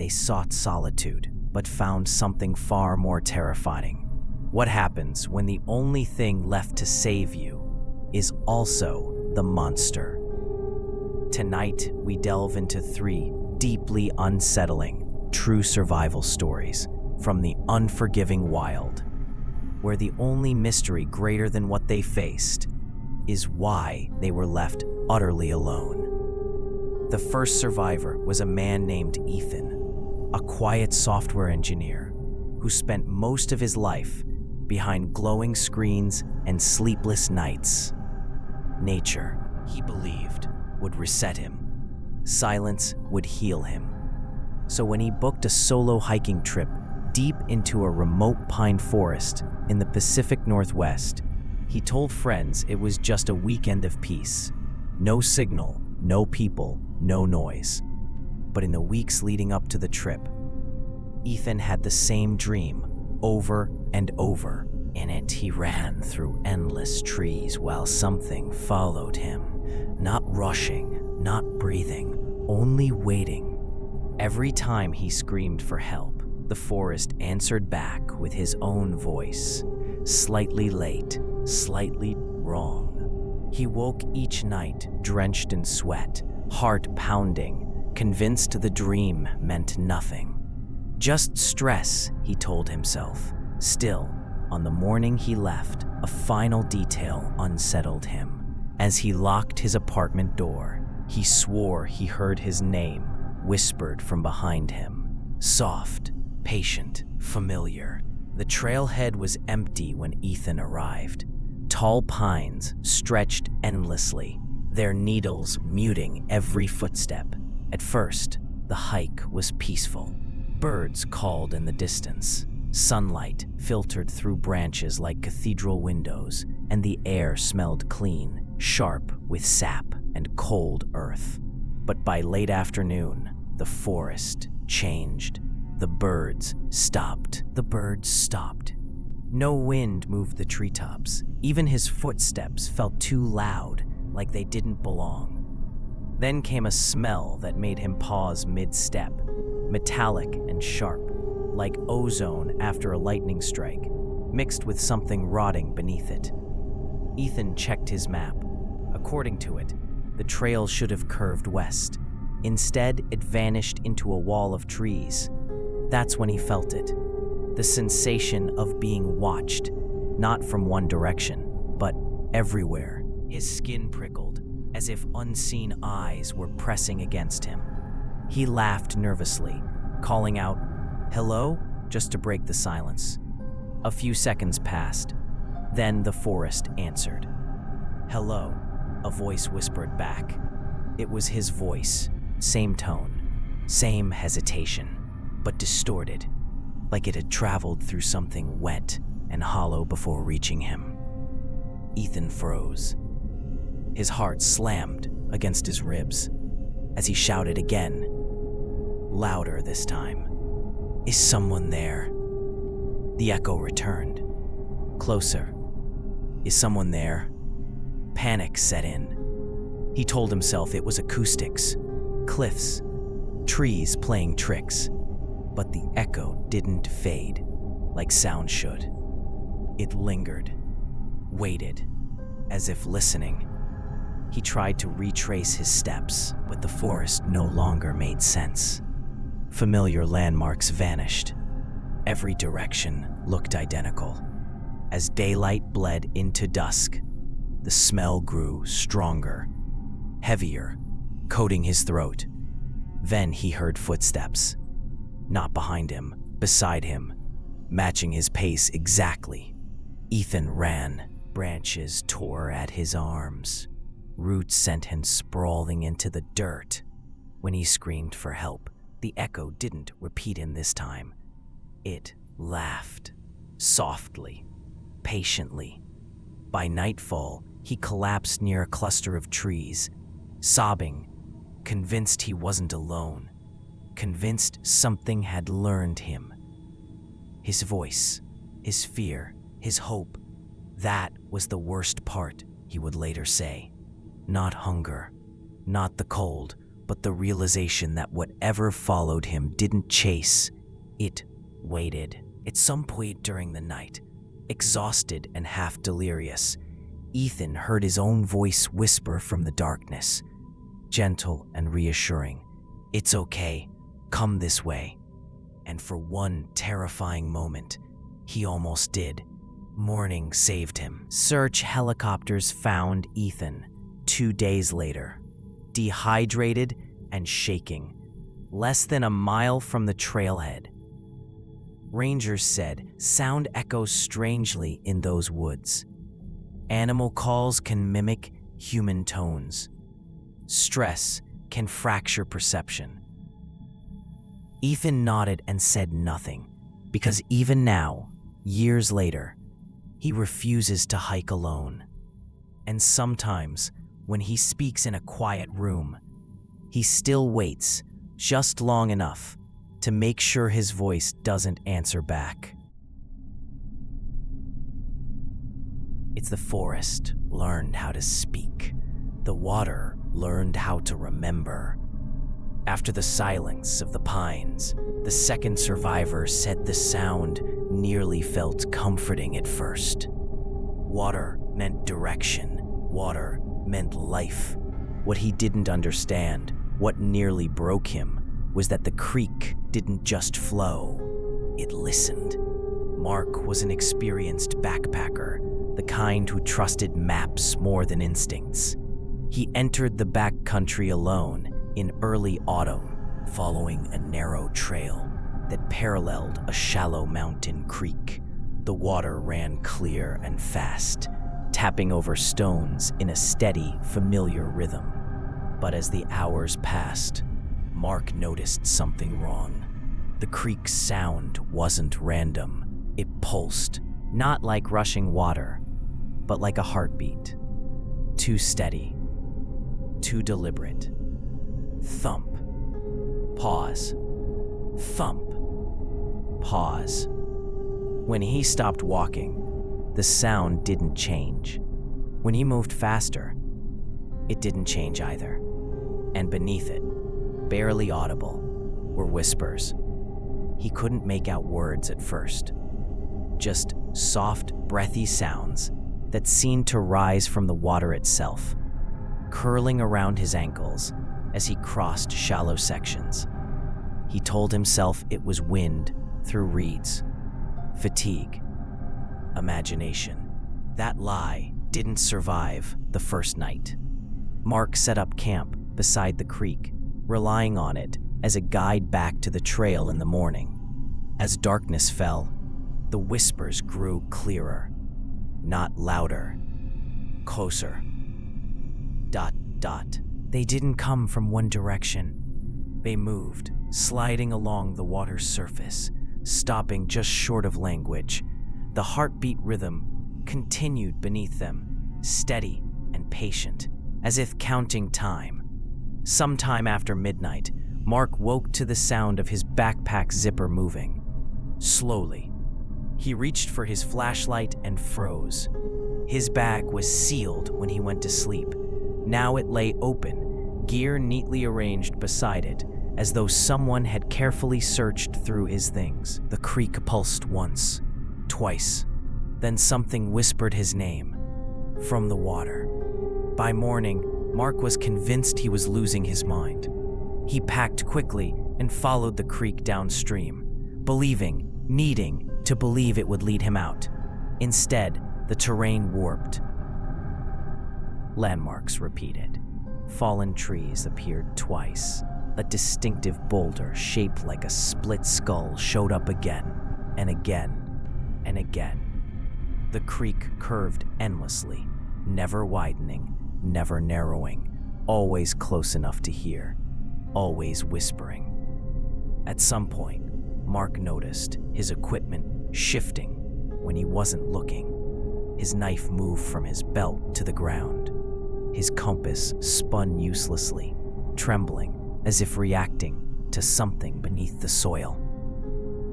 They sought solitude, but found something far more terrifying. What happens when the only thing left to save you is also the monster? Tonight, we delve into 3 deeply unsettling, true survival stories from the unforgiving wild, where the only mystery greater than what they faced is why they were left utterly alone. The first survivor was a man named Ethan, a quiet software engineer who spent most of his life behind glowing screens and sleepless nights. Nature, he believed, would reset him. Silence would heal him. So when he booked a solo hiking trip deep into a remote pine forest in the Pacific Northwest, he told friends it was just a weekend of peace. No signal, no people, no noise. But in the weeks leading up to the trip, Ethan had the same dream over and over. In it, he ran through endless trees while something followed him, not rushing, not breathing, only waiting. Every time he screamed for help, the forest answered back with his own voice, slightly late, slightly wrong. He woke each night drenched in sweat, heart pounding, convinced the dream meant nothing. Just stress, he told himself. Still, on the morning he left, a final detail unsettled him. As he locked his apartment door, he swore he heard his name whispered from behind him. Soft, patient, familiar. The trailhead was empty when Ethan arrived. Tall pines stretched endlessly, their needles muting every footstep. At first, the hike was peaceful. Birds called in the distance. Sunlight filtered through branches like cathedral windows, and the air smelled clean, sharp with sap and cold earth. But by late afternoon, the forest changed. The birds stopped. No wind moved the treetops. Even his footsteps felt too loud, like they didn't belong. Then came a smell that made him pause mid-step, metallic and sharp, like ozone after a lightning strike, mixed with something rotting beneath it. Ethan checked his map. According to it, the trail should have curved west. Instead, it vanished into a wall of trees. That's when he felt it. The sensation of being watched, not from one direction, but everywhere. His skin prickled, as if unseen eyes were pressing against him. He laughed nervously, calling out, "Hello?" just to break the silence. A few seconds passed. Then the forest answered. "Hello," a voice whispered back. It was his voice, same tone, same hesitation, but distorted, like it had traveled through something wet and hollow before reaching him. Ethan froze. His heart slammed against his ribs as he shouted again, louder this time. "Is someone there?" The echo returned. Closer. "Is someone there?" Panic set in. He told himself it was acoustics, cliffs, trees playing tricks. But the echo didn't fade, like sound should. It lingered, waited, as if listening. He tried to retrace his steps, but the forest no longer made sense. Familiar landmarks vanished. Every direction looked identical. As daylight bled into dusk, the smell grew stronger, heavier, coating his throat. Then he heard footsteps. Not behind him, beside him, matching his pace exactly. Ethan ran. Branches tore at his arms. Roots sent him sprawling into the dirt. When he screamed for help, the echo didn't repeat him this time. It laughed, softly, patiently. By nightfall, he collapsed near a cluster of trees, sobbing, convinced he wasn't alone. Convinced something had learned him. His voice, his fear, his hope. That was the worst part, he would later say. Not hunger, not the cold, but the realization that whatever followed him didn't chase, it waited. At some point during the night, exhausted and half delirious, Ethan heard his own voice whisper from the darkness, gentle and reassuring, "It's okay, come this way." And for one terrifying moment, he almost did. Morning saved him. Search helicopters found Ethan 2 days later, dehydrated and shaking, less than a mile from the trailhead. Rangers said sound echoes strangely in those woods. Animal calls can mimic human tones. Stress can fracture perception. Ethan nodded and said nothing, because even now, years later, he refuses to hike alone. And sometimes, when he speaks in a quiet room, he still waits just long enough to make sure his voice doesn't answer back. It's the forest learned how to speak. The water learned how to remember. After the silence of the pines, the second survivor said the sound nearly felt comforting at first. Water meant direction. Water meant life. What he didn't understand, what nearly broke him, was that the creek didn't just flow, it listened. Mark was an experienced backpacker, the kind who trusted maps more than instincts. He entered the backcountry alone in early autumn, following a narrow trail that paralleled a shallow mountain creek. The water ran clear and fast, tapping over stones in a steady, familiar rhythm. But as the hours passed, Mark noticed something wrong. The creek's sound wasn't random. It pulsed, not like rushing water, but like a heartbeat. Too steady, too deliberate. Thump. Pause. Thump. Pause. When he stopped walking, the sound didn't change. When he moved faster, it didn't change either. And beneath it, barely audible, were whispers. He couldn't make out words at first. Just soft, breathy sounds that seemed to rise from the water itself, curling around his ankles as he crossed shallow sections. He told himself it was wind through reeds, fatigue, imagination. That lie didn't survive the first night. Mark set up camp beside the creek, relying on it as a guide back to the trail in the morning. As darkness fell, the whispers grew clearer, not louder, closer. ... They didn't come from one direction. They moved, sliding along the water's surface, stopping just short of language. The heartbeat rhythm continued beneath them, steady and patient, as if counting time. Sometime after midnight, Mark woke to the sound of his backpack zipper moving. Slowly, he reached for his flashlight and froze. His bag was sealed when he went to sleep. Now it lay open, gear neatly arranged beside it, as though someone had carefully searched through his things. The creek pulsed once, twice. Then something whispered his name from the water. By morning, Mark was convinced he was losing his mind. He packed quickly and followed the creek downstream, needing to believe it would lead him out. Instead, the terrain warped. Landmarks repeated. Fallen trees appeared twice. A distinctive boulder shaped like a split skull showed up again and again and again. The creek curved endlessly, never widening, never narrowing, always close enough to hear, always whispering. At some point, Mark noticed his equipment shifting when he wasn't looking. His knife moved from his belt to the ground. His compass spun uselessly, trembling as if reacting to something beneath the soil.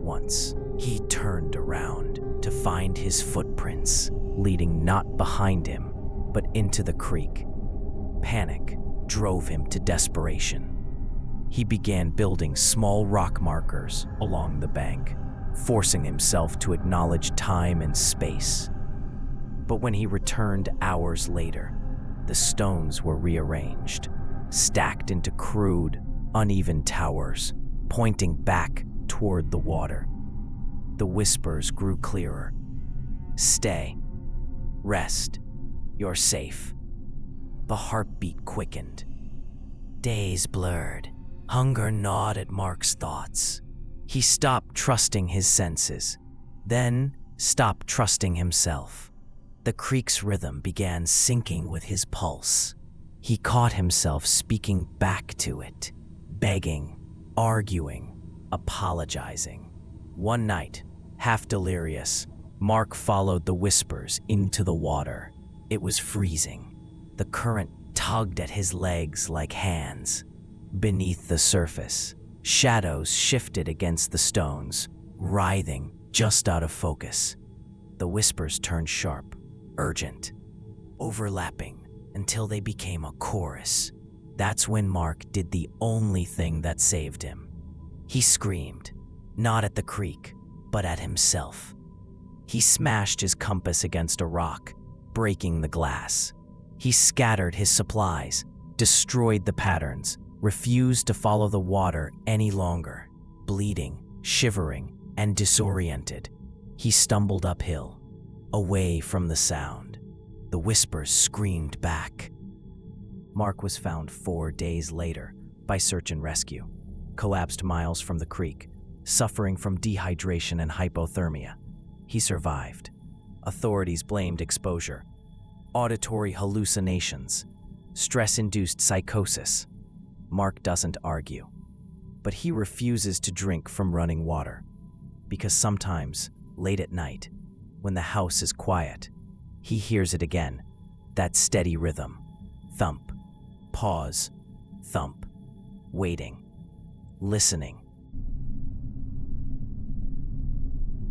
Once, he turned around to find his footprints leading not behind him, but into the creek. Panic drove him to desperation. He began building small rock markers along the bank, forcing himself to acknowledge time and space. But when he returned hours later, the stones were rearranged, stacked into crude, uneven towers, pointing back toward the water. The whispers grew clearer. "Stay. Rest. You're safe." The heartbeat quickened. Days blurred. Hunger gnawed at Mark's thoughts. He stopped trusting his senses, then stopped trusting himself. The creek's rhythm began syncing with his pulse. He caught himself speaking back to it, begging, arguing, apologizing. One night, half delirious, Mark followed the whispers into the water. It was freezing. The current tugged at his legs like hands. Beneath the surface, shadows shifted against the stones, writhing just out of focus. The whispers turned sharp, urgent, overlapping until they became a chorus. That's when Mark did the only thing that saved him. He screamed, not at the creek, but at himself. He smashed his compass against a rock, breaking the glass. He scattered his supplies, destroyed the patterns, refused to follow the water any longer. Bleeding, shivering, and disoriented, he stumbled uphill, away from the sound. The whispers screamed back. Mark was found 4 days later by search and rescue, collapsed miles from the creek, suffering from dehydration and hypothermia. He survived. Authorities blamed exposure, auditory hallucinations, stress-induced psychosis. Mark doesn't argue, but he refuses to drink from running water, because sometimes, late at night, when the house is quiet, he hears it again, that steady rhythm. Thump, pause, thump, waiting, listening.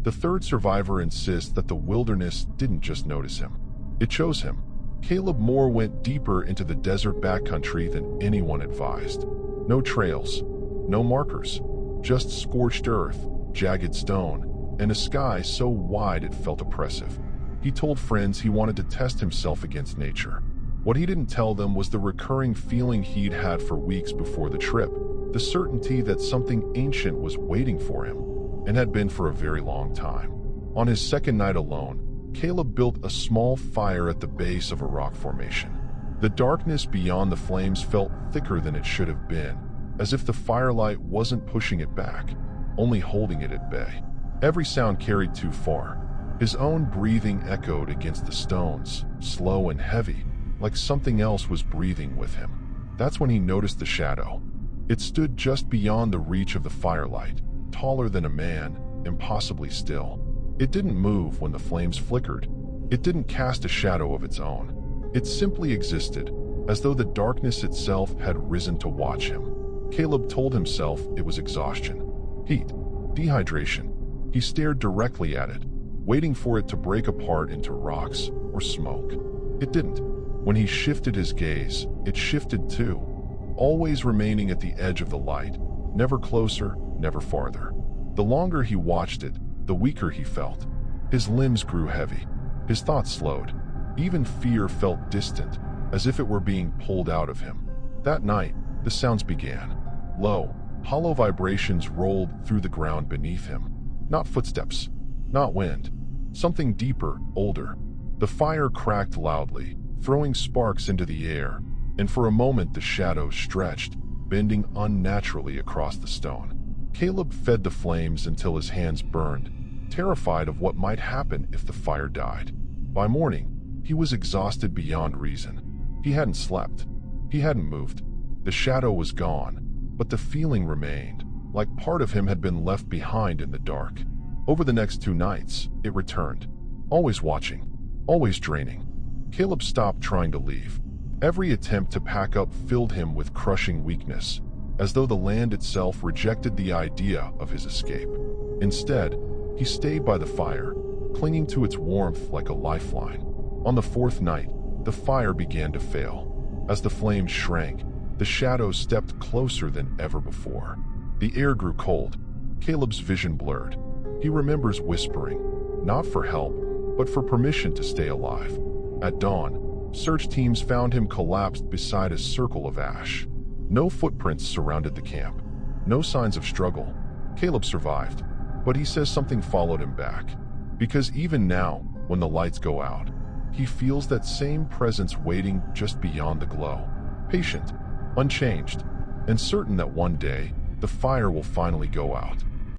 The third survivor insists that the wilderness didn't just notice him. It chose him. Caleb Moore went deeper into the desert backcountry than anyone advised. No trails, no markers, just scorched earth, jagged stone, and a sky so wide it felt oppressive. He told friends he wanted to test himself against nature. What he didn't tell them was the recurring feeling he'd had for weeks before the trip, the certainty that something ancient was waiting for him, and had been for a very long time. On his second night alone, Caleb built a small fire at the base of a rock formation. The darkness beyond the flames felt thicker than it should have been, as if the firelight wasn't pushing it back, only holding it at bay. Every sound carried too far. His own breathing echoed against the stones, slow and heavy, like something else was breathing with him. That's when he noticed the shadow. It stood just beyond the reach of the firelight, taller than a man, impossibly still. It didn't move when the flames flickered. It didn't cast a shadow of its own. It simply existed, as though the darkness itself had risen to watch him. Caleb told himself it was exhaustion, heat, dehydration. He stared directly at it, waiting for it to break apart into rocks or smoke. It didn't. When he shifted his gaze, it shifted too, always remaining at the edge of the light, never closer, never farther. The longer he watched it, the weaker he felt. His limbs grew heavy. His thoughts slowed. Even fear felt distant, as if it were being pulled out of him. That night, the sounds began. Low, hollow vibrations rolled through the ground beneath him. Not footsteps, not wind. Something deeper, older. The fire cracked loudly, throwing sparks into the air, and for a moment the shadows stretched, bending unnaturally across the stone. Caleb fed the flames until his hands burned, terrified of what might happen if the fire died. By morning, he was exhausted beyond reason. He hadn't slept. He hadn't moved. The shadow was gone, but the feeling remained, like part of him had been left behind in the dark. Over the next 2 nights, it returned, always watching, always draining. Caleb stopped trying to leave. Every attempt to pack up filled him with crushing weakness, as though the land itself rejected the idea of his escape. Instead, he stayed by the fire, clinging to its warmth like a lifeline. On the 4th night, the fire began to fail. As the flames shrank, The shadows stepped closer than ever before. The air grew cold. Caleb's vision blurred. He remembers whispering, not for help, but for permission to stay alive. At dawn, search teams found him collapsed beside a circle of ash. No footprints surrounded the camp. No signs of struggle. Caleb survived, but he says something followed him back. Because even now, when the lights go out, he feels that same presence waiting just beyond the glow. Patient, unchanged, and certain that one day, the fire will finally go out.